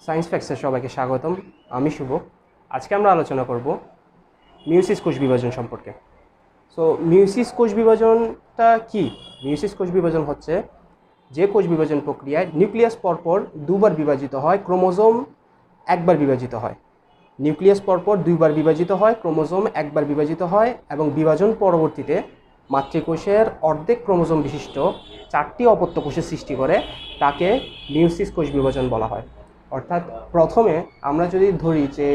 Science ফ্যাক্টসে সবাইকে স্বাগতম। আমি শুভ। আজকে আমরা আলোচনা করব মিয়োসিস কোষ বিভাজন সম্পর্কে। সো মিয়োসিস কোষ বিভাজনটা কি? মিয়োসিস কোষ বিভাজন হচ্ছে যে কোষ বিভাজন প্রক্রিয়ায় নিউক্লিয়াস পরপর দুবার বিভাজিত হয়, ক্রোমোজোম একবার বিভাজিত হয়। নিউক্লিয়াস পরপর দুইবার বিভাজিত হয়, ক্রোমোজোম একবার বিভাজিত হয় এবং বিভাজন পরবর্তীতে মাতৃকোষের অর্ধেক ক্রোমোজোম বিশিষ্ট 4টি অপত্য কোষের সৃষ্টি করে, তাকে মিয়োসিস কোষ বিভাজন বলা হয়। অর্থাৎ প্রথমে আমরা যদি ধরি যে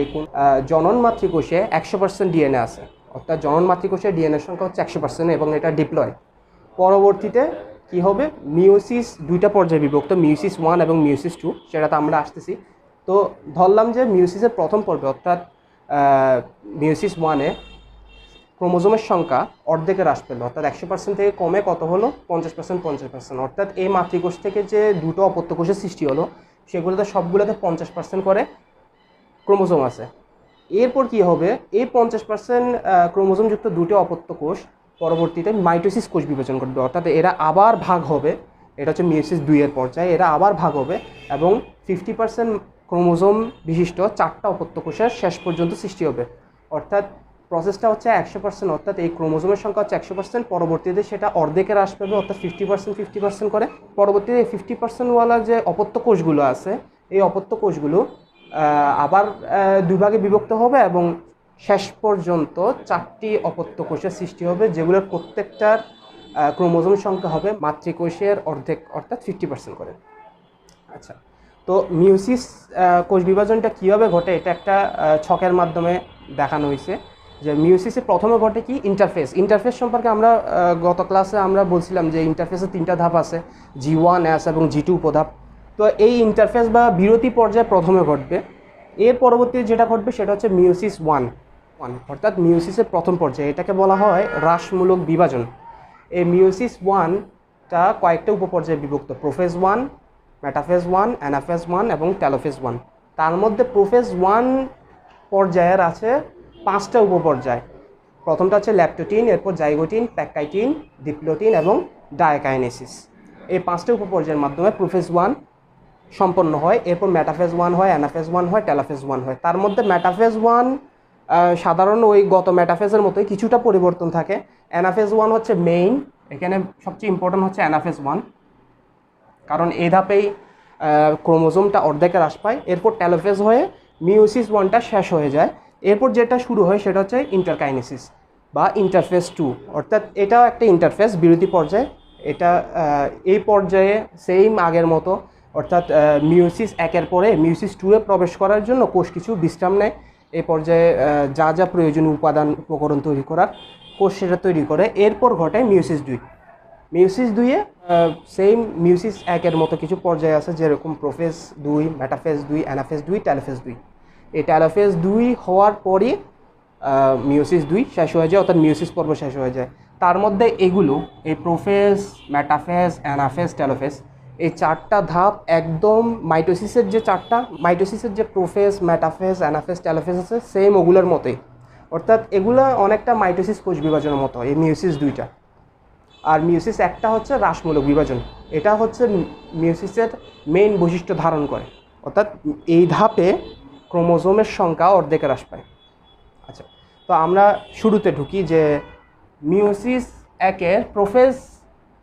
জনন মাতৃকোষে 100% ডিএনএ আছে, অর্থাৎ জনন মাতৃকোষে ডিএনএর সংখ্যা হচ্ছে 100% এবং এটা ডিপ্লয়। পরবর্তীতে কি হবে, মিয়োসিস দুইটা পর্যায়ে বিভক্ত, মিয়োসিস 1 এবং মিয়োসিস 2, সেটাতে আমরা আসতেছি। তো ধরলাম যে মিয়োসিসের প্রথম পর্বে অর্থাৎ মিয়োসিস 1-এ ক্রোমোজোমের সংখ্যা অর্ধেকে হ্রাস পেল, অর্থাৎ 100% থেকে কমে কত হলো 50%, অর্থাৎ এই মাতৃকোষ থেকে যে দুটো অপত্য কোষের সৃষ্টি হলো সেগুলোতে সবগুলোতে 50% করে ক্রোমোজোম আছে। এরপর কি হবে, এই 50% ক্রোমোজোমযুক্ত দুটো অপত্য কোষ পরবর্তীতে মাইটোসিস কোষ বিভাজন করবে, অর্থাৎ এরা আবার ভাগ হবে। এটা হচ্ছে মিয়োসিস 2-এর পর্যায়ে, এরা আবার ভাগ হবে এবং 50% ক্রোমোজোম বিশিষ্ট 4টা অপত্য কোষের শেষ পর্যন্ত সৃষ্টি হবে। অর্থাৎ প্রসেসটা হচ্ছে 100%, অর্থাৎ এই ক্রোমোজোমের সংখ্যা হচ্ছে 100%, পরবর্তীতে সেটা অর্ধেকে হ্রাস পাবে, অর্থাৎ 50% করে। পরবর্তীতে 50% ওয়ালা যে অপত্য কোষগুলো আছে, এই অপত্য কোষগুলো আবার দুই ভাগে বিভক্ত হবে এবং শেষ পর্যন্ত 4টি অপত্য কোষের সৃষ্টি হবে, যেগুলোর প্রত্যেকটার ক্রোমোজোম সংখ্যা হবে মাতৃকোষের অর্ধেক, অর্থাৎ 50% করে। আচ্ছা, তো মিয়োসিস কোষ বিভাজনটা কীভাবে ঘটে এটা একটা ছকের মাধ্যমে দেখানো হয়েছে। যে মিয়োসিসে প্রথমে ঘটে কি, ইন্টারফেস সম্পর্কে আমরা গত ক্লাসে আমরা বলছিলাম যে ইন্টারফেসে 3টা ধাপ আছে, G1, S এবং G2 উপধাপ। তো এই ইন্টারফেস বা বিরতি পর্যায়ে প্রথমে ঘটবে। এর পরবর্তী যেটা ঘটবে সেটা হচ্ছে মিয়োসিস 1, অর্থাৎ মিয়োসিসের প্রথম পর্যায়ে। এটাকে বলা হয় হ্রাসমূলক বিভাজন। এই মিয়োসিস 1টা কয়েকটা উপপর্যায়ে বিভক্ত, প্রোফেজ 1, মেটাফেজ 1, অ্যানাফেজ 1 এবং টেলোফেজ 1। তার মধ্যে প্রোফেজ 1 পর্যায়ের আছে 5টা উপপর্যায়। প্রথমটা হচ্ছে ল্যাপটোটিন, এরপর জাইগোটিন, প্যাকাইটিন, ডিপ্লোটিন এবং ডায়াকাইনেসিস। এই 5টা উপপর্যায়ের মাধ্যমে প্রোফেজ 1 সম্পন্ন হয়। এরপর মেটাফেজ 1 হয়, অ্যানাফেজ 1 হয়, টেলোফেজ 1 হয়। তার মধ্যে মেটাফেজ 1 সাধারণ ওই গত মেটাফেজের মতোই কিছুটা পরিবর্তন থাকে। অ্যানাফেজ 1 হচ্ছে মেইন, এখানে সবচেয়ে ইম্পর্টেন্ট হচ্ছে অ্যানাফেজ 1, কারণ এই ধাপেই ক্রোমোজোমটা অর্ধেকে হ্রাস পায়। এরপর টেলোফেজ হয়ে মিয়োসিস 1টা শেষ হয়ে যায়। এরপর যেটা শুরু হয় সেটা হচ্ছে ইন্টারকাইনেসিস বা ইন্টারফেজ 2, অর্থাৎ এটাও একটা ইন্টারফেজ, বিরতি পর্যায়ে। এটা এই পর্যায়ে সেম আগের মতো, অর্থাৎ মিয়োসিস 1-এর পরে মিয়োসিস 2-এ প্রবেশ করার জন্য কোষ কিছু বিশ্রাম নেয়। এই পর্যায়ে যা যা প্রয়োজনীয় উপাদান উপকরণ তৈরি করার, কোষ সেটা তৈরি করে। এরপর ঘটে মিয়োসিস 2। মিয়োসিস 2-এ সেম মিয়োসিস 1-এর মতো কিছু পর্যায়ে আছে, যেরকম প্রোফেজ 2, মেটাফেজ 2, অ্যানাফেজ 2, টেলোফেজ 2। এই টেলোফেজ 2 হওয়ার পরই মিয়োসিস 2 শেষ হয়ে যায়, অর্থাৎ মিয়োসিস পর্ব শেষ হয়ে যায়। তার মধ্যে এগুলো, এই প্রোফেজ, মেটাফেজ, অ্যানাফেজ, টেলোফেজ, এই 4টা ধাপ একদম মাইটোসিসের যে প্রোফেজ, মেটাফেজ, অ্যানাফেজ, টেলোফেজ আছে সেম ওগুলোর মতোই, অর্থাৎ এগুলো অনেকটা মাইটোসিস কোষ বিভাজনের মতো এই মিয়োসিস 2টা। আর মিয়োসিস 1টা হচ্ছে হ্রাসমূলক বিভাজন। এটা হচ্ছে মিয়োসিসের মেইন বৈশিষ্ট্য ধারণ করে, অর্থাৎ এই ধাপে ক্রোমোজোমের সংখ্যা অর্ধেকে হ্রাস পায়। আচ্ছা, তো আমরা শুরুতে ঢুকি যে মিয়োসিস 1-এর প্রোফেজ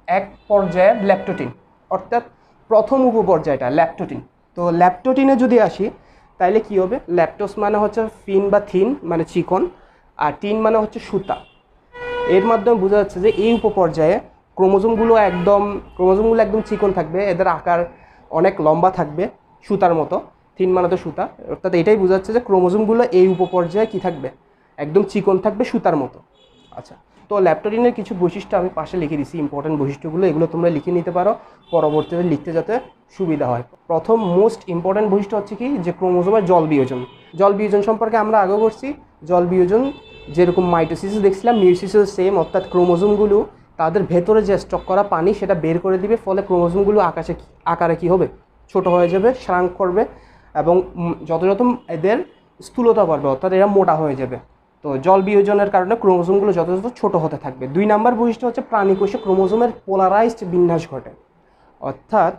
1 পর্যায়ের ল্যাপটোটিন, অর্থাৎ প্রথম উপপর্যায়টা ল্যাপটোটিন। তো ল্যাপটোটিনে যদি আসি তাহলে কি হবে, ল্যাপটোস মানে হচ্ছে ফিন বা থিন মানে চিকন, আর টিন মানে হচ্ছে সুতা। এর মাধ্যমে বোঝা যাচ্ছে যে এই উপপর্যায়ে ক্রোমোজোমগুলো একদম চিকন থাকবে, এদের আকার অনেক লম্বা থাকবে সুতার মতো। থিন মানে তো সুতা, অর্থাৎ এটাই বোঝা যাচ্ছে যে ক্রোমোজোমগুলো এই উপপর্যায়ে কি থাকবে, একদম চিকন থাকবে সুতার মতো। আচ্ছা, তো ল্যাপটোটিনের কিছু বৈশিষ্ট্য আমি পাশে লিখে দিচ্ছি, ইম্পর্টেন্ট বৈশিষ্ট্যগুলো, এগুলো তোমরা লিখে নিতে পারো, পরবর্তীতে লিখতে যাতে সুবিধা হয়। প্রথম মোস্ট ইম্পর্টেন্ট বৈশিষ্ট্য হচ্ছে কি, যে ক্রোমোজোমের জল বিয়োজন সম্পর্কে আমরা আগেও করছি। জল বিয়োজন যেরকম মাইটোসিসে দেখছিলাম, মিয়োসিসেও সেম, অর্থাৎ ক্রোমোজোমগুলো তাদের ভেতরে যে স্টক করা পানি সেটা বের করে দিবে, ফলে ক্রোমোজোমগুলো আকারে কি হবে, ছোট হয়ে যাবে, শ্রাঙ্ক করবে এবং যত এদের স্থূলতা বাড়বে, অর্থাৎ এরা মোটা হয়ে যাবে। তো জল বিয়োজনের কারণে ক্রোমোজোমগুলো যত ছোট হতে থাকবে। 2 নাম্বার বৈশিষ্ট্য হচ্ছে প্রাণীকোষে ক্রোমোজোমের পোলারাইজড বিন্যাস ঘটে, অর্থাৎ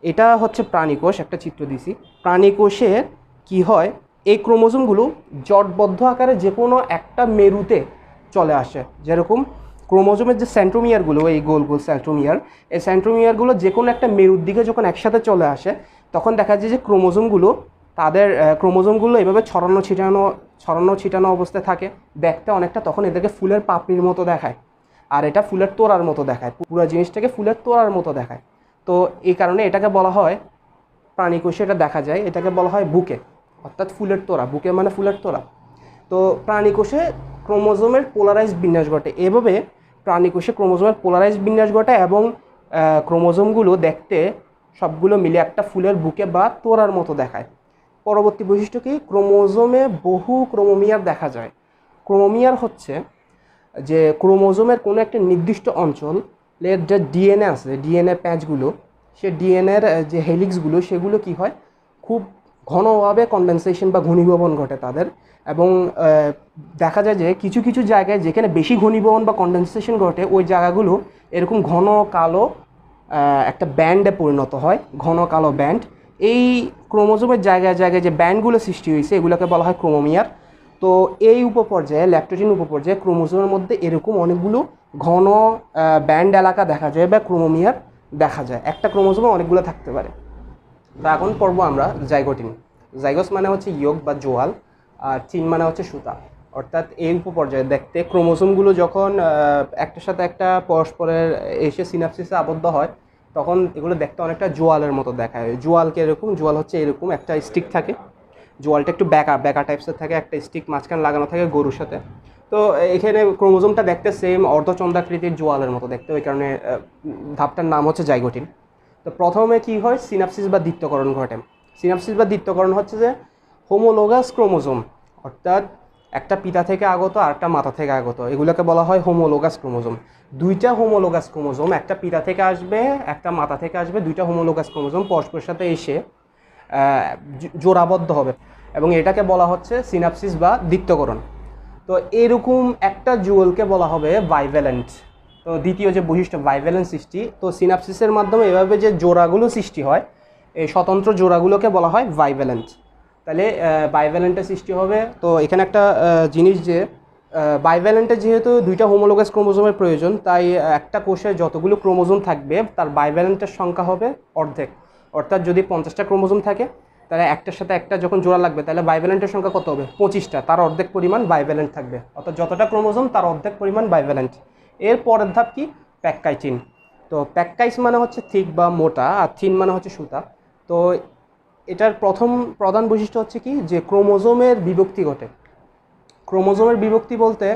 এটা হচ্ছে প্রাণীকোষ, একটা চিত্র দিছি। প্রাণীকোষের কি হয়, এই ক্রোমোজোমগুলো জটবদ্ধ আকারে যে কোনো একটা মেরুতে চলে আসে। যেরকম ক্রোমোজোমের যে সেন্ট্রোমিয়ারগুলো, এই গোল গোল সেন্ট্রোমিয়ার, এই সেন্ট্রোমিয়ারগুলো যে কোনো একটা মেরুর দিকে যখন একসাথে চলে আসে, তখন দেখা যায় যে ক্রোমোজোমগুলো এভাবে ছড়ানো ছিটানো অবস্থায় থাকে। দেখতে অনেকটা তখন এদেরকে ফুলের পাপড়ির মতো দেখায়, আর এটা ফুলের তোড়ার মতো দেখায়, পুরো জিনিসটাকে ফুলের তোড়ার মতো দেখায়। তো এই কারণে এটাকে বলা হয়, প্রাণীকোষে এটা দেখা যায়, এটাকে বলা হয় বুকে, অর্থাৎ ফুলের তোড়া। বুকে মানে ফুলের তোড়া। তো প্রাণীকোষে ক্রোমোজোমের পোলারাইজ বিন্যাস ঘটে। এভাবে প্রাণীকোষে ক্রোমোজোমের পোলারাইজ বিন্যাস ঘটে এবং ক্রোমোজোমগুলো দেখতে সবগুলো মিলে একটা ফুলের বুকে বা তোড়ার মতো দেখায়। পরবর্তী বৈশিষ্ট্য কি, ক্রোমোজোমে বহু ক্রোমোমিয়ার দেখা যায়। ক্রোমোমিয়ার হচ্ছে যে ক্রোমোজোমের কোনো একটা নির্দিষ্ট অঞ্চলের যে ডিএনএ আছে, ডিএনএ প্যাচগুলো, সে ডিএনএর যে হেলিক্সগুলো, সেগুলো কি হয়, খুব ঘনভাবে কনডেনসেশন বা ঘনীভবন ঘটে তাদের। এবং দেখা যায় যে কিছু কিছু জায়গায় যেখানে বেশি ঘনীভবন বা কনডেনসেশন ঘটে, ওই জায়গাগুলো এরকম ঘন কালো একটা ব্যান্ডে পরিণত হয়, ঘন কালো ব্যান্ড। এই ক্রোমোজোমের জায়গায় জায়গায় যে ব্যান্ডগুলো সৃষ্টি হয়েছে, এগুলোকে বলা হয় ক্রোমোমিয়ার। তো এই উপপর্যায়ে, ল্যাকটোজেন উপপর্যায়ে ক্রোমোজোমের মধ্যে এরকম অনেকগুলো ঘন ব্যান্ড এলাকা দেখা যায় বা ক্রোমোমিয়ার দেখা যায়। একটা ক্রোমোজোমে অনেকগুলো থাকতে পারে। তো এখন পড়ব আমরা জাইগোটিন। জাইগোস মানে হচ্ছে ইয়ক বা জোয়াল, আর টিন মানে হচ্ছে সুতা। অর্থাৎ এই উপপর্যায়ে দেখতে ক্রোমোজোমগুলো যখন একটার সাথে একটা পরস্পরের এসে সিনাপসিসে আবদ্ধ হয়, তখন এগুলো দেখতে অনেকটা জোয়ালের মতো দেখায়। জোয়ালকে এরকম, জোয়াল হচ্ছে এরকম একটা স্টিক থাকে, জোয়ালটা একটু বেঁকা টাইপসের থাকে, একটা স্টিক মাঝখানে লাগানো থাকে গরুর সাথে। তো এখানে ক্রোমোজোমটা দেখতে সেম অর্ধচন্দ্রাকৃতির জোয়ালের মতো দেখতে, ওই কারণে ধাপটার নাম হচ্ছে জাইগোটিন। তো প্রথমে কি হয়, সিনাপসিস বা দ্বিত্বকরণ ঘটে। সিনাপসিস বা দ্বিত্বকরণ হচ্ছে যে হোমোলোগাস ক্রোমোজোম, অর্থাৎ একটা পিতা থেকে আগত আর একটা মাতা থেকে আগত, এগুলোকে বলা হয় হোমোলোগাস ক্রোমোজোম। দুইটা হোমোলোগাস ক্রোমোজোম, একটা পিতা থেকে আসবে একটা মাতা থেকে আসবে, দুইটা হোমোলোগাস ক্রোমোজোম পরস্পরের সাথে এসে জোড়াবদ্ধ হবে, এবং এটাকে বলা হচ্ছে সিনাপসিস বা দ্বিত্বকরণ। তো এরকম একটা জুয়েলকে বলা হবে বাইভ্যালেন্ট। তো দ্বিতীয় যে বৈশিষ্ট্য, বাইভ্যালেন্ট সৃষ্টি। তো সিনাপসিসের মাধ্যমে এভাবে যে জোড়াগুলো সৃষ্টি হয়, এই স্বতন্ত্র জোড়াগুলোকে বলা হয় বাইভ্যালেন্ট। তাহলে বাইভ্যালেন্টের সৃষ্টি হবে। তো এখানে একটা জিনিস, যে বাইভ্যালেন্টে যেহেতু দুইটা হোমোলোগাস ক্রোমোজোমের প্রয়োজন, তাই একটা কোষে যতগুলো ক্রোমোজোম থাকবে তার বাইভ্যালেন্টের সংখ্যা হবে অর্ধেক। অর্থাৎ যদি 50টা ক্রোমোজোম থাকে, তাহলে একটার সাথে একটা যখন জোড়া লাগবে, তাহলে বাইভ্যালেন্টের সংখ্যা কত হবে, 25টা। তার অর্ধেক পরিমাণ বাইভ্যালেন্ট থাকবে, অর্থাৎ যতটা ক্রোমোজোম তার অর্ধেক পরিমাণ বাইভ্যালেন্ট। এর পরের ধাপ কি, প্যাককাইটিন। তো প্যাককাইস মানে হচ্ছে থিক বা মোটা, আর থিন মানে হচ্ছে সুতা। তো এটার প্রধান বৈশিষ্ট্য হচ্ছে কি, যে ক্রোমোজোমের বিভক্তি ঘটে। ক্রোমোজোমের বিভক্তি বলতে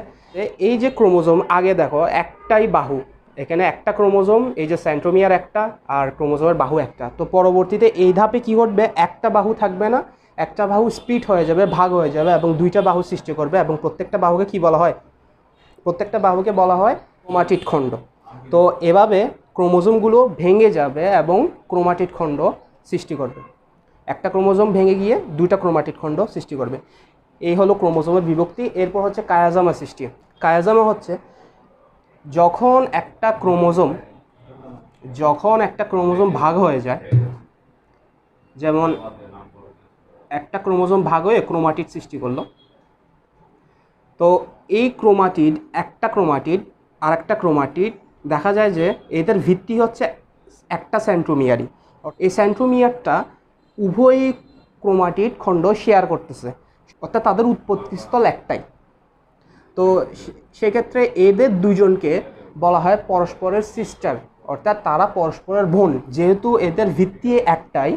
এই যে ক্রোমোজোম, আগে দেখো একটাই বাহু, এখানে একটা ক্রোমোজোম, এই যে সেন্ট্রোমিয়ার একটা, আর ক্রোমোজোমের বাহু একটা। তো পরবর্তীতে এই ধাপে কি ঘটবে, একটা বাহু থাকবে না, একটা বাহু স্প্লিট হয়ে যাবে, ভাগ হয়ে যাবে, এবং দুইটা বাহু সৃষ্টি করবে। এবং প্রত্যেকটা বাহুকে কি বলা হয়, প্রত্যেকটা বাহুকে বলা হয় ক্রোমাটিড খণ্ড। তো এভাবে ক্রোমোজোমগুলো ভেঙে যাবে এবং ক্রোমাটিড খণ্ড সৃষ্টি করবে। একটা ক্রোমোজোম ভেঙে গিয়ে দুইটা ক্রোমাটিড খণ্ড সৃষ্টি করবে। এই হলো ক্রোমোজোমের বিভক্তি। এরপর হচ্ছে কায়াজামা সৃষ্টি। কায়াজামা হচ্ছে যখন একটা ক্রোমোজোম ভাগ হয়ে যায়, যেমন একটা ক্রোমোজোম ভাগ হয়ে ক্রোমাটিড সৃষ্টি করলো। তো এই ক্রোমাটিড, একটা ক্রোমাটিড আর একটা ক্রোমাটিড, দেখা যায় যে এদের ভিত্তি হচ্ছে একটা সেন্ট্রোমিয়ারই। এই সেন্ট্রোমিয়ারটা উভয় ক্রোমাটিড খণ্ড শেয়ার করতেছে, অর্থাৎ তাদের উৎপত্তিস্থল একটাই। তো সেক্ষেত্রে এদের দুজনকে বলা হয় পরস্পরের সিস্টার, অর্থাৎ তারা পরস্পরের বোন। যেহেতু এদের ভিত্তি একটাই,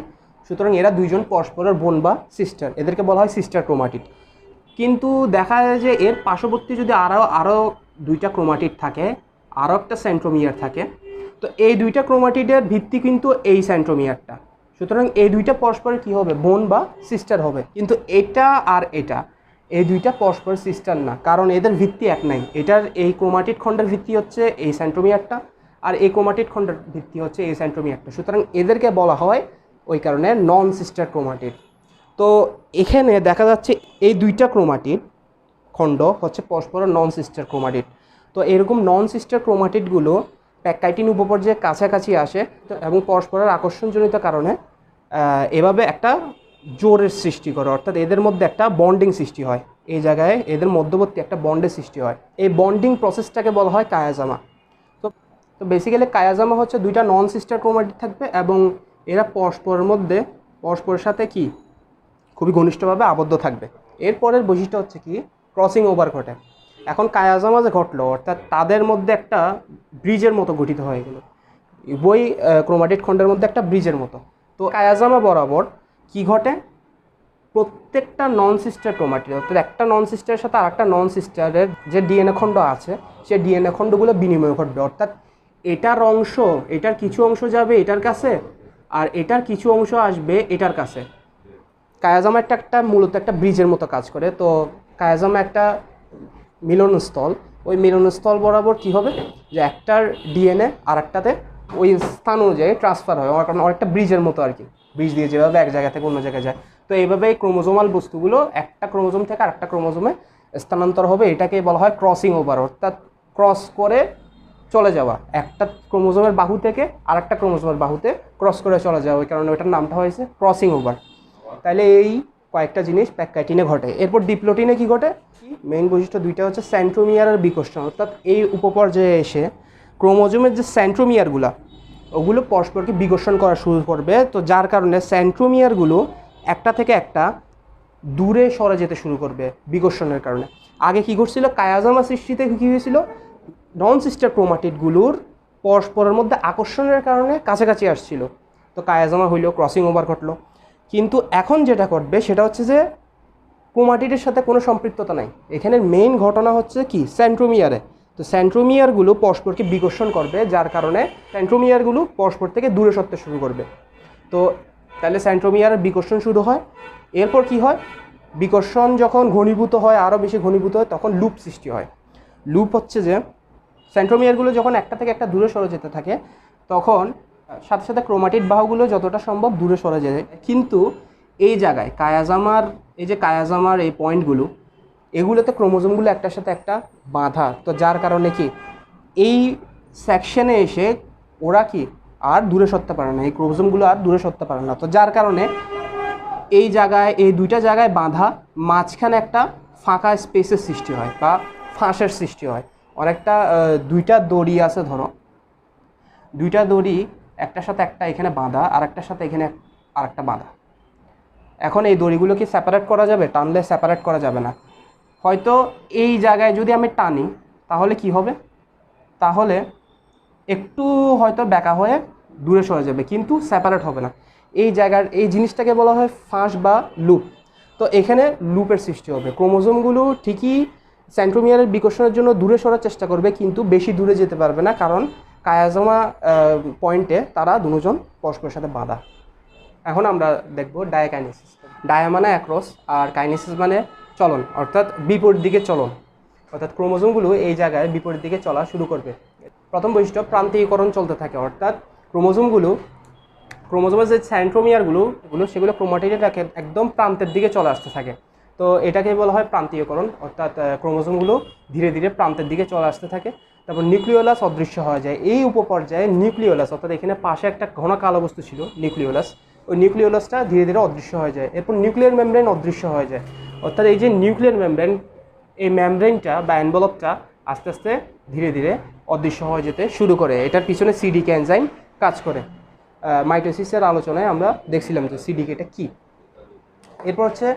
সুতরাং এরা দুইজন পরস্পরের বোন বা সিস্টার, এদেরকে বলা হয় সিস্টার ক্রোমাটিড। কিন্তু দেখা যায় যে এর পার্শ্ববর্তী যদি আরও দুইটা ক্রোমাটিড থাকে, আরও একটা সেন্ট্রোমিয়ার থাকে, তো এই দুইটা ক্রোমাটিডের ভিত্তি কিন্তু এই সেন্ট্রোমিয়ারটা। সুতরাং এই দুইটা পরস্পরের কী হবে, বোন বা সিস্টার হবে। কিন্তু এটা আর এটা, এই দুইটা পরস্পর সিস্টার না, কারণ এদের ভিত্তি এক নাই। এটার এই ক্রোমাটিড খণ্ডের ভিত্তি হচ্ছে এই সেন্ট্রোমিয়ারটা, আর এই ক্রোমাটিড খণ্ডের ভিত্তি হচ্ছে এই সেন্ট্রোমিয়ারটা। সুতরাং এদেরকে বলা হয় ওই কারণে নন সিস্টার ক্রোমাটিড। তো এখানে দেখা যাচ্ছে এই দুইটা ক্রোমাটিড খণ্ড হচ্ছে পরস্পর নন সিস্টার ক্রোমাটিড। তো এরকম নন সিস্টার ক্রোমাটিডগুলো প্যাককাইটিন উপপর্যায়ে কাছাকাছি আসে এবং পরস্পরের আকর্ষণজনিত কারণে এভাবে একটা জোরের সৃষ্টি করে, অর্থাৎ এদের মধ্যে একটা বন্ডিং সৃষ্টি হয়। এই জায়গায় এদের মধ্যবর্তী একটা বন্ডের সৃষ্টি হয়। এই বন্ডিং প্রসেসটাকে বলা হয় কায়াজামা। তো তো বেসিক্যালি কায়াজামা হচ্ছে দুইটা নন সিস্টার ক্রোমাটিড থাকবে এবং এরা পরস্পরের সাথে কি খুবই ঘনিষ্ঠভাবে আবদ্ধ থাকবে। এরপরের বৈশিষ্ট্য হচ্ছে কি ক্রসিং ওভার ঘটে। এখন কায়াজামা যে ঘটলো, অর্থাৎ তাদের মধ্যে একটা ব্রিজের মতো গঠিত হয়ে গেল, উভয় ক্রোমাটিড খণ্ডের মধ্যে একটা ব্রিজের মতো। তো কায়াজামা বরাবর কি ঘটে, প্রত্যেকটা নন সিস্টার ক্রোমাটিড, অর্থাৎ একটা নন সিস্টারের সাথে আরেকটা নন সিস্টারের যে ডিএনএ খণ্ড আছে সেই ডিএনএ খণ্ডগুলো বিনিময় ঘটবে। অর্থাৎ এটার কিছু অংশ যাবে এটার কাছে, আর এটার কিছু অংশ আসবে এটার কাছে। কায়াজামা একটা মূলত একটা ব্রিজের মতো কাজ করে। তো কায়াজামা একটা মিলনস্থল, ওই মিলনস্থল বরাবর কি হবে যে একটার ডিএনএ আর একটাতে ওই স্থান অনুযায়ী ট্রান্সফার হয়, কারণ অনেকটা ব্রিজের মতো আর কি, ব্রিজ দিয়ে যেভাবে এক জায়গা থেকে অন্য জায়গায় যায়। তো এইভাবে এই ক্রোমোজোমাল বস্তুগুলো একটা ক্রোমোজোম থেকে আরেকটা ক্রোমোজোমে স্থানান্তর হবে। এটাকে বলা হয় ক্রসিং ওভার, অর্থাৎ ক্রস করে চলে যাওয়া, একটা ক্রোমোজোমের বাহু থেকে আরেকটা ক্রোমোজোমের বাহুতে ক্রস করে চলে যাওয়া, ওই কারণে ওইটার নামটা হয়েছে ক্রসিং ওভার। তাহলে এই কয়েকটা জিনিস প্যাককাইটিনে ঘটে। এরপর ডিপ্লোটিনে কি ঘটে, মেইন বৈশিষ্ট্য দুইটা হচ্ছে সেন্ট্রোমিয়ার আর বিকর্ষণ, অর্থাৎ এই উপপর্যায়ে এসে ক্রোমোজোমের যে সেন্ট্রোমিয়ারগুলো ওগুলো পরস্পরকে বিকর্ষণ করা শুরু করবে। তো যার কারণে সেন্ট্রোমিয়ারগুলো একটা থেকে একটা দূরে সরে যেতে শুরু করবে বিকর্ষণের কারণে। আগে কি ঘটছিল, কায়াজামা সৃষ্টিতে কী হয়েছিল, নন সিস্টার ক্রোমাটিডগুলোর পরস্পরের মধ্যে আকর্ষণের কারণে কাছাকাছি আসছিল, তো কায়াজামা হইলো, ক্রসিং ওভার ঘটলো। কিন্তু এখন যেটা ঘটবে সেটা হচ্ছে যে ক্রোমাটিডের সাথে কোনো সম্পৃক্ততা নাই। এখানের মেইন ঘটনা হচ্ছে কি সেন্ট্রোমিয়ারে। তো সেন্ট্রোমিয়ারগুলো পরস্পরকে বিকর্ষণ করবে, যার কারণে সেন্ট্রোমিয়ারগুলো পরস্পর থেকে দূরে সরতে শুরু করবে। তো তাহলে সেন্ট্রোমিয়ারের বিকর্ষণ শুরু হয়। এরপর কি হয়, বিকর্ষণ যখন ঘনীভূত হয়, আরও বেশি ঘনীভূত হয়, তখন লুপ সৃষ্টি হয়। লুপ হচ্ছে যে সেন্ট্রোমিয়ারগুলো যখন একটা থেকে একটা দূরে সরে যেতে থাকে, তখন সাথে সাথে ক্রোমাটিড বাহুগুলো যতটা সম্ভব দূরে সরে যায়। কিন্তু এই জায়গায় কায়াজামার এই পয়েন্টগুলো, এগুলোতে ক্রোমোজোমগুলো একটার সাথে একটা বাঁধা, তো যার কারণে কি এই সেকশনে এসে ওরা কি আর দূরে সরতে পারে না, এই ক্রোমোজোমগুলো আর দূরে সরতে পারে না। তো যার কারণে এই দুইটা জায়গায় বাঁধা, মাঝখানে একটা ফাঁকা স্পেসের সৃষ্টি হয় বা ফাঁসের সৃষ্টি হয়। অনেকটা দুইটা দড়ি আছে, ধরো দুইটা দড়ি একটার সাথে একটা এখানে বাঁধা, আর একটার সাথে এখানে আরেকটা বাঁধা। এখন এই দড়িগুলো কি সেপারেট করা যাবে? টানলে সেপারেট করা যাবে না। হয়তো এই জায়গায় যদি আমি টানি তাহলে কি হবে, তাহলে একটু হয়তো ব্যাকা হয়ে দূরে সরে যাবে, কিন্তু সেপারেট হবে না। এই জিনিসটাকে বলা হয় ফাঁস বা লুপ। তো এখানে লুপের সৃষ্টি হবে। ক্রোমোজোমগুলো ঠিকই সেন্ট্রোমিয়ারের বিকর্ষণের জন্য দূরে সরার চেষ্টা করবে, কিন্তু বেশি দূরে যেতে পারবে না, কারণ কায়াজামা পয়েন্টে তারা দুজন পরস্পরের সাথে বাঁধা। এখন আমরা দেখব ডায়াকাইনেসিস। ডায়া মানে অ্যাক্রস, আর কাইনেসিস মানে চলন, অর্থাৎ বিপরীত দিকে চলন, অর্থাৎ ক্রোমোজোমগুলো এই জায়গায় বিপরীত দিকে চলা শুরু করবে। প্রথম বৈশিষ্ট্য প্রান্তীয়করণ চলতে থাকে, অর্থাৎ ক্রোমোজোমের যে সেন্ট্রোমিয়ারগুলো সেগুলো ক্রোমাটিডের একদম প্রান্তের দিকে চলে আসতে থাকে। তো এটাকে বলা হয় প্রান্তীয়করণ, অর্থাৎ ক্রোমোজোমগুলো ধীরে ধীরে প্রান্তের দিকে চলে আসতে থাকে। তারপর নিউক্লিওলাস অদৃশ্য হয়ে যায়। এই উপপর্যায়ে নিউক্লিওলাস, অর্থাৎ এখানে পাশে একটা ঘন কালো বস্তু ছিল নিউক্লিওলাস, ওই নিউক্লিওলাসটা ধীরে ধীরে অদৃশ্য হয়ে যায়। এরপর নিউক্লিয়ার মেমব্রেন অদৃশ্য হয়ে যায়, অর্থাৎ এই যে নিউক্লিয়ার মেমব্রেন, এই মেমব্রেনটা বা এনভেলপটা আস্তে আস্তে ধীরে ধীরে অদৃশ্য হয়ে যেতে শুরু করে। এটার পিছনে সিডিকে এনজাইম কাজ করে। মাইটোসিসের আলোচনায় আমরা দেখছিলাম যে সিডিকেটা কী। এরপর হচ্ছে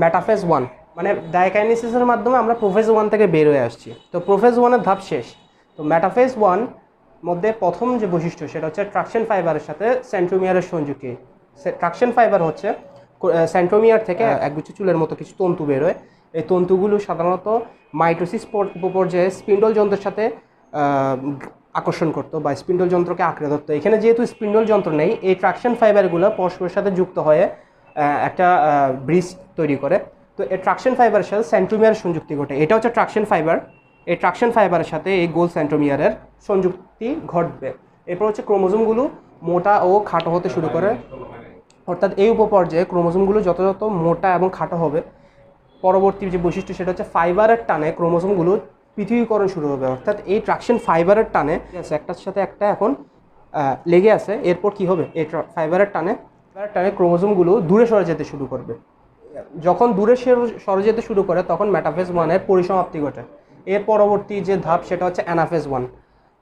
মেটাফেজ 1, মানে ডায়াকাইনেসিসের মাধ্যমে আমরা প্রোফেজ 1 থেকে বের হয়ে আসছি। তো প্রোফেজ 1-এর ধাপ শেষ। তো মেটাফেজ 1 মধ্যে প্রথম যে বৈশিষ্ট্য সেটা হচ্ছে ট্রাকশন ফাইবারের সাথে সেন্ট্রোমিয়ারের সংযুক্তি। ট্রাকশন ফাইবার হচ্ছে সেন্ট্রোমিয়ার থেকে একগুচ্ছ চুলের মতো কিছু তন্তু বেরোয়। এই তন্তুগুলো সাধারণত মাইটোসিস উপপর্যায়ে স্পিন্ডল যন্ত্রের সাথে আকর্ষণ করতো বা স্পিন্ডল যন্ত্রকে আঁকড়ে ধরতো। এখানে যেহেতু স্পিন্ডল যন্ত্র নেই, এই ট্রাকশন ফাইবারগুলো পরস্পরের সাথে যুক্ত হয়ে একটা ব্রিজ তৈরি করে। তো এই ট্রাকশন ফাইবারের সাথে সেন্ট্রোমিয়ারের সংযুক্তি ঘটে। এটা হচ্ছে ট্রাকশন ফাইবার। এই ট্রাকশন ফাইবারের সাথে এই গোল সেন্ট্রোমিয়ারের সংযুক্তি ঘটবে। এরপর হচ্ছে ক্রোমোজোমগুলো মোটা ও খাটো হতে শুরু করে, অর্থাৎ এই উপপর্যায়ে ক্রোমোজোমগুলো যত মোটা এবং খাটো হবে, পরবর্তী যে বৈশিষ্ট্য সেটা হচ্ছে ফাইবারের টানে ক্রোমোজোমগুলো পৃথকীকরণ শুরু হবে, অর্থাৎ এই ট্রাকশন ফাইবারের টানে একটার সাথে একটা এখন লেগে আছে। এরপর কি হবে, এই ফাইবারের টানে ক্রোমোজোমগুলো দূরে সরে যেতে শুরু করবে। যখন দূরে সরে যেতে শুরু করে তখন মেটাফেজ 1-এর পরিসমাপ্তি ঘটে। এর পরবর্তী যে ধাপ সেটা হচ্ছে অ্যানাফেজ 1।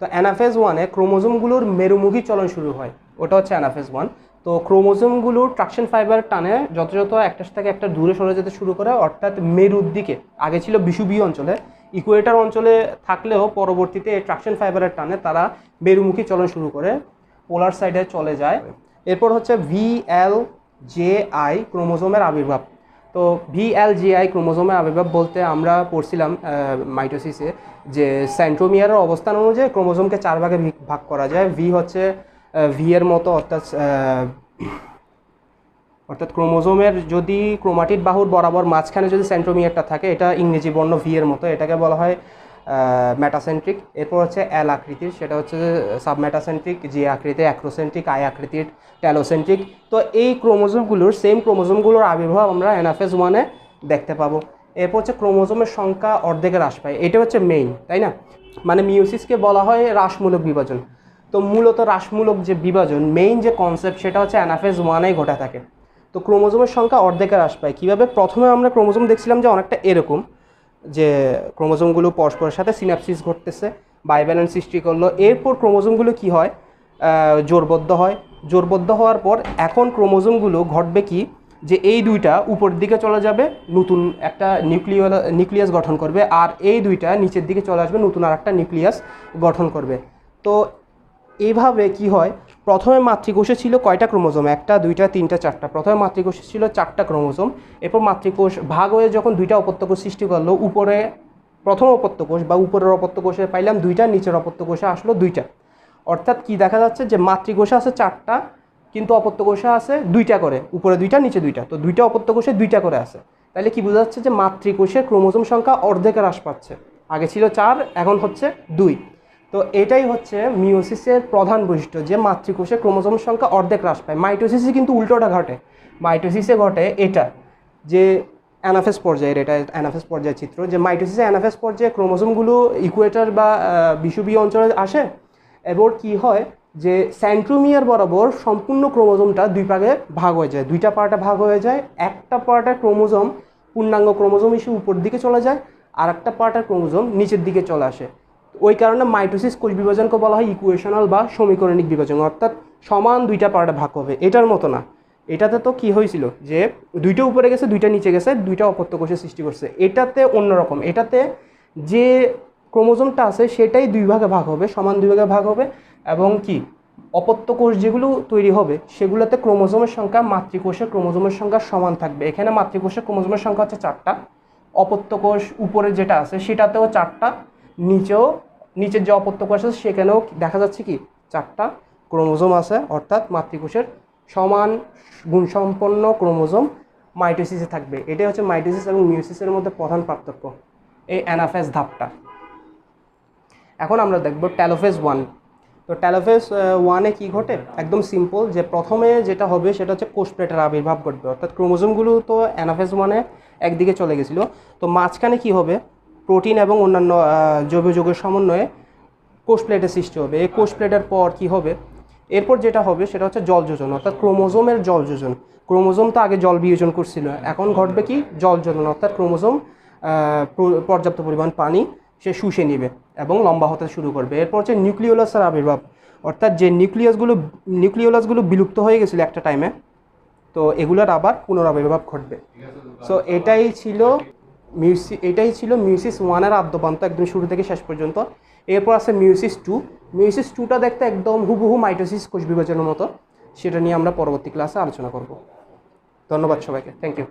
তো অ্যানাফেজ 1-এ ক্রোমোজোমগুলোর মেরুমুখী চলন শুরু হয়, ওটা হচ্ছে অ্যানাফেজ 1। তো ক্রোমোজোমগুলোর ট্রাকশন ফাইবার টানে যত একটার থেকে একটা দূরে সরে যেতে শুরু করে, অর্থাৎ মেরুর দিকে। আগে ছিল বিষুবীয় অঞ্চলে, ইকুয়েটর অঞ্চলে থাকলেও পরবর্তীতে এই ট্রাকশন ফাইবারের টানে তারা মেরুমুখী চলন শুরু করে, পোলার সাইডে চলে যায়। এরপর হচ্ছে VLJI ক্রোমোজোমের আবির্ভাব। তো VLJI ক্রোমোজোমের আবির্ভাব বলতে আমরা পড়ছিলাম মাইটোসিসে যে সেন্ট্রোমিয়ারের অবস্থান অনুযায়ী ক্রোমোজোমকে 4 ভাগে ভাগ করা যায়। ভি হচ্ছে ভি এর মতো, অর্থাৎ ক্রোমোজোমের যদি ক্রোমাটিড বাহুর বরাবর মাঝখানে যদি সেন্ট্রোমিয়ারটা থাকে, এটা ইংরেজি বর্ণ ভি এর মতো, এটাকে বলা হয় মেটাসেন্ট্রিক। এরপর হচ্ছে এল আকৃতির, সেটা হচ্ছে সাবমেটাসেন্ট্রিক। জি আকৃতির অ্যাক্রোসেন্ট্রিক। আই আকৃতির টেলোসেন্ট্রিক। তো এই ক্রোমোজোমগুলোর সেম আবির্ভাব আমরা অ্যানাফেজ 1-এ দেখতে পাবো। এরপর হচ্ছে ক্রোমোজোমের সংখ্যা অর্ধেকে হ্রাস পায়, এটা হচ্ছে মেইন, তাই না? মানে মিওসিসকে বলা হয় হ্রাসমূলক বিভাজন। তো মূলত হ্রাসমূলক যে বিভাজন, মেইন যে কনসেপ্ট, সেটা হচ্ছে অ্যানাফেজ 1-এই ঘটে থাকে। তো ক্রোমোজোমের সংখ্যা অর্ধেকে হ্রাস পায় কীভাবে? প্রথমে আমরা ক্রোমোজোম দেখছিলাম যে অনেকটা এরকম, যে ক্রোমোজোমগুলো পরস্পরের সাথে সিনাপসিস ঘটতেছে, বাইব্যালেন্স সৃষ্টি করলো। এরপর ক্রোমোজোমগুলো কি হয়, জোড়বদ্ধ হয়। জোড়বদ্ধ হওয়ার পর এখন ক্রোমোজোমগুলো ঘটবে কি, যে এই দুইটা উপরের দিকে চলে যাবে, নতুন একটা নিউক্লিয়াস গঠন করবে, আর এই দুইটা নিচের দিকে চলে আসবে, নতুন আর একটা নিউক্লিয়াস গঠন করবে। তো এইভাবে কি হয়, প্রথমে মাতৃকোষে ছিল কয়টা ক্রোমোজোম? 1, 2, 3, 4টা। প্রথমে মাতৃকোষে ছিল 4টা ক্রোমোজোম। এরপর মাতৃকোষ ভাগ হয়ে যখন 2টা অপত্যকোষ সৃষ্টি করলো, উপরে প্রথম অপত্যকোষ বা উপরের অপত্যকোষে পাইলাম 2টা, নিচের অপত্যকোষে আসলো 2টা। অর্থাৎ কি দেখা যাচ্ছে, যে মাতৃকোষে আছে 4টা, কিন্তু অপত্যকোষে আছে 2টা করে, উপরে 2টা নিচে 2টা। তো 2টা অপত্যকোষে 2টা করে আছে। তাহলে কি বোঝা যাচ্ছে, যে মাতৃকোষের ক্রোমোজোম সংখ্যা অর্ধেকে হ্রাস পাচ্ছে। আগে ছিল 4, এখন হচ্ছে 2। তো এটাই হচ্ছে মিওসিসের প্রধান বৈশিষ্ট্য, যে মাতৃকোষে ক্রোমোজোমের সংখ্যা অর্ধেক হ্রাস পায়। মাইটোসিসে কিন্তু উল্টোটা ঘটে। মাইটোসিসে ঘটে এটা, যে অ্যানাফেজ পর্যায়ের, এটা অ্যানাফেজ পর্যায়ের চিত্র, যে মাইটোসিসে অ্যানাফেজ পর্যায়ে ক্রোমোজোমগুলো ইকুয়েটর বা বিষুবীয় অঞ্চলে আসে। এবার কি হয়, যে সেন্ট্রোমিয়ার বরাবর সম্পূর্ণ ক্রোমোজোমটা 2 ভাগে ভাগ হয়ে যায়, 2টা পার্টে ভাগ হয়ে যায়। একটা পার্টের ক্রোমোজোম পূর্ণাঙ্গ ক্রোমোজোম হিসেবে উপর দিকে চলে যায়, আর একটা পার্টের ক্রোমোজোম নিচের দিকে চলে আসে। ওই কারণে মাইটোসিস কোষ বিভাজনকে বলা হয় ইকুয়েশনাল বা সমীকরণিক বিভাজন, অর্থাৎ সমান 2টা পার্টে ভাগ হবে। এটার মতো না, এটাতে তো কি হয়েছিল, যে 2টা উপরে গেছে, 2টা নিচে গেছে, 2টা অপত্যকোষের সৃষ্টি করছে। এটাতে অন্যরকম, এটাতে যে ক্রোমোজোমটা আছে সেটাই 2 ভাগে ভাগ হবে, সমান 2 ভাগে ভাগ হবে। এবং কি অপত্যকোষ যেগুলো তৈরি হবে সেগুলোতে ক্রোমোজোমের সংখ্যা মাতৃকোষের ক্রোমোজোমের সংখ্যা সমান থাকবে। এখানে মাতৃকোষের ক্রোমোজোমের সংখ্যা হচ্ছে 4টা, অপত্যকোষ উপরে যেটা আছে সেটাতেও 4টা, নিচের যে অপত্যকোষ আছে সেখানেও দেখা যাচ্ছে কি 4টা ক্রোমোজোম আছে। অর্থাৎ মাতৃকোষের সমান গুণসম্পন্ন ক্রোমোজোম মাইটোসিসে থাকবে। এটাই হচ্ছে মাইটোসিস এবং মিওসিসের মধ্যে প্রধান পার্থক্য, এই অ্যানাফেজ ধাপটা। এখন আমরা দেখব টেলোফেজ 1। তো টেলোফেজ 1-এ কী ঘটে, একদম সিম্পল, যে প্রথমে যেটা হবে সেটা হচ্ছে কোষ প্লেটের আবির্ভাব ঘটবে। অর্থাৎ ক্রোমোজোমগুলো তো অ্যানাফেজ 1-এ একদিকে চলে গেছিলো, তো মাঝখানে কি হবে, প্রোটিন এবং অন্যান্য জৈব যৌগের সমন্বয়ে কোষ প্লেটের সৃষ্টি হবে। এই কোষ প্লেটের পর কি হবে, এরপর যেটা হবে সেটা হচ্ছে জলযোজন, অর্থাৎ ক্রোমোজোমের জলযোজন। ক্রোমোজোম তো আগে জল বিয়োজন করছিল, এখন ঘটবে কি জলযোজন, অর্থাৎ ক্রোমোজোম পর্যাপ্ত পরিমাণ পানি সে শুষে নেবে এবং লম্বা হতে শুরু করবে। এরপর হচ্ছে নিউক্লিওলাসের আবির্ভাব, অর্থাৎ যে নিউক্লিওলাসগুলো বিলুপ্ত হয়ে গেছিলো একটা টাইমে, তো এগুলোর আবার পুনরাবির্ভাব ঘটবে। সো এটাই ছিল মিওসিস 1-এর আদ্যপান্ত, একদম শুরু থেকে শেষ পর্যন্ত। এরপর আছে মিওসিস 2। মিওসিস 2টা দেখতে একদম হুবহু মাইটোসিস কোষ বিভাজনের মতো, সেটা নিয়ে আমরা পরবর্তী ক্লাসে আলোচনা করব। ধন্যবাদ সবাইকে, থ্যাংক ইউ।